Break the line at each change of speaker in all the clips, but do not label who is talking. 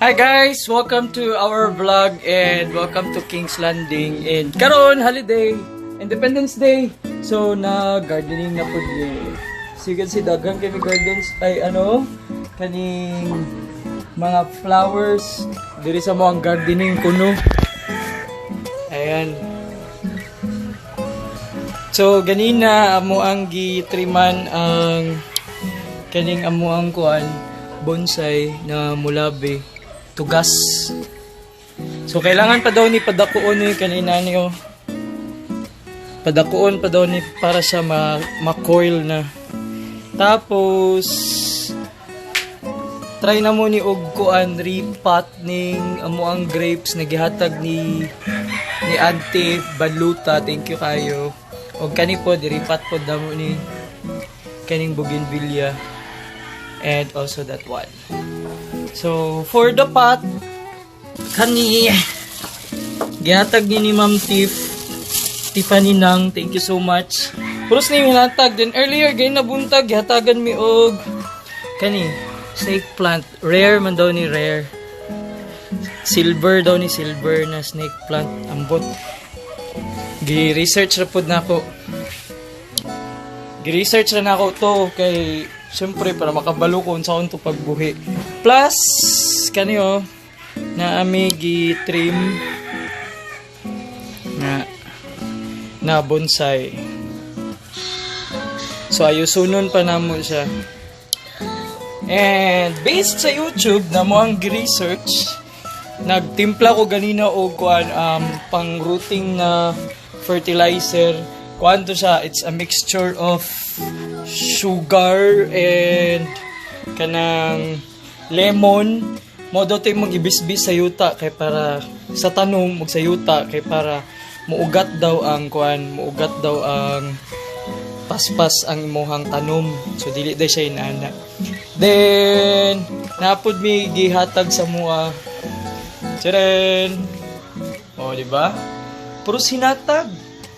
Hi guys! Welcome to our vlog and welcome to King's Landing. And karon holiday, Independence Day. So na-gardening na po din. So you can see daghang kami gardens ay kaning mga flowers. Diri sa mga gardening kuno. Ayan. So ganina amo ang gitriman ang kaning amo ang kuan bonsai na mulabi. Tugas. So kailangan pa daw ni padakuon ni kanina niyo. Padakuon pa daw ni para siya ma-coil na. Tapos try na mo ni og kuan repot ning amo ang grapes na gihatag ni Auntie Baluta. Thank you kayo. Og kani po repot po damo ni kaning bougainvillea and also that one. So, for the pot, kani gihatag ni Ma'am Tiffany Nang, thank you so much. Puros na yung hinatag. Then earlier, gay nabuntag, gihatagan mi og kani, snake plant. Rare man daw ni rare. Silver daw ni silver na snake plant. Ambot. Gi-research rapod na ako. Gi-research na ako to kay siyempre para makabalo ko sa akong pagbuhi. Plus, kaniyo, na amigi trim na bonsai. So, ayusunon pa na mo siya. And, based sa YouTube na mo ang research, nagtimpla ko ganina o kuan pang rooting na fertilizer. Kuan to siya, it's a mixture of sugar and kanang lemon. Modo tayo mag-ibisbis sa yuta kay para sa tanong mag sa yuta kay para muugat daw ang paspas ang imuhang tanom. So dili day siya inana. Then napud mi gihatag sa mua. Taren. Oh, di ba? Puro sinatag.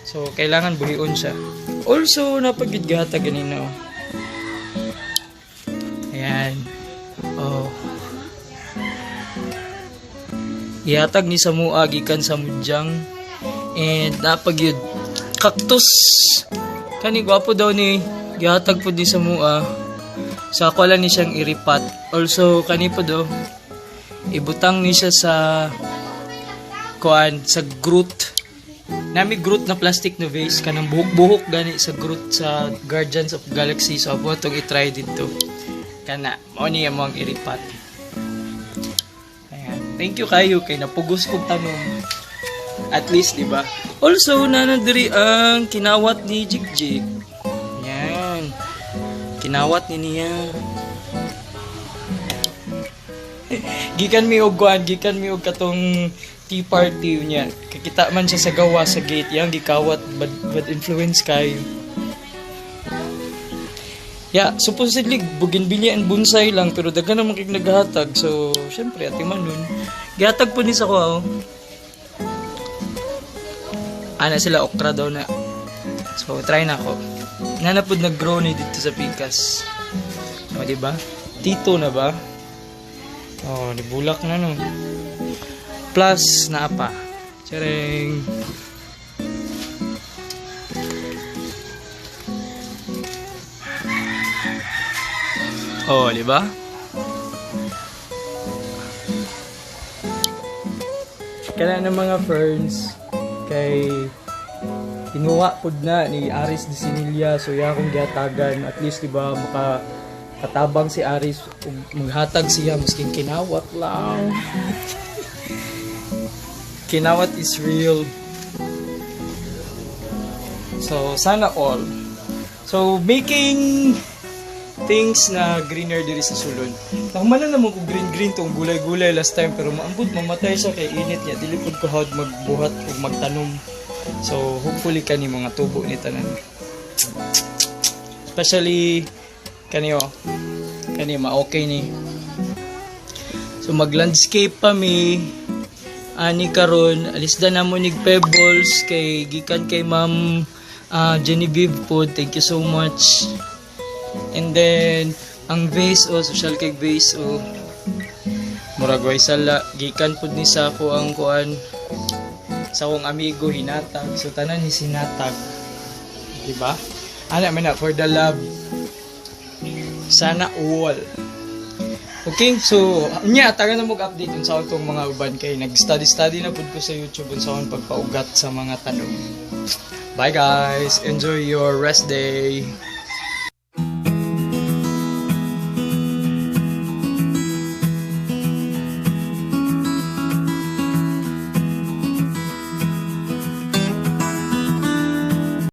So kailangan buhion siya. Also napagid gihatag ganina. Ayan. Oh. Ihatag ni sa mua gikan sa mudyang and napag yun cactus kani gwapo daw ni gihatag po di sa mua sa so, ni siyang iripat. Also kani po daw ibutang ni siya sa kuan sa groot nami groot na plastic na vase kanang buhok-buhok gani sa groot sa Guardians of Galaxy. So abo tong i-try dito kana mao niya mo ang iripat. Thank you kayo kay napugos kong tanong. At least, di ba? Also, nanadiri ang kinawat ni Jigjig. Yan. Kinawat ni niya. Gikan mi og katong tea party niya. Kakita man siya sa gawa sa gate. Yang gikawat bad influence kayo. Yeah, supposedly bougainvillea and bonsai lang pero daghan naman kay naghatag. So, syempre ati man nun. Gihatag po ni sa ko. Ana sila okra daw na. So, try na ko. Nanapod nag-grow ni dito sa Pikas. O, di ba? Tito na ba? Oh, dibulak na no. Plus na apa. Tsareng. Oh, di ba? Kana ng mga ferns kay tinuwa pud na ni Aris de Sinilia, so ya akong gihatagan at least di ba katabang si Aris maghatag siya masking kinawat lang. Kinawat is real. So sana all. So making things na greener diri sa sulod. Nakamalan naman ko green tong gulay-gulay last time pero maambot mamatay siya kay init niya. Dili pud ko hawd magbuhat ug magtanom. So hopefully kani mga tubo ni tanan. Especially kani ma-okay ni. So mag-landscape pa mi ani karon alisda na mo nig pebbles kay gikan kay Ma'am Genevieve po. Thank you so much. And then ang vase social cake vase Murag way sala gikan pud ni sa ako ang kuan sa akong amigo hinatag. So tanan ni sinatag. Di ba? Ana man na for the love. Sana all. Okay, so nya taga na mag-update sa akong mga uban kay nag-study na pud ko sa YouTube sa akong pagpaugat sa mga tanong. Bye guys, enjoy your rest day.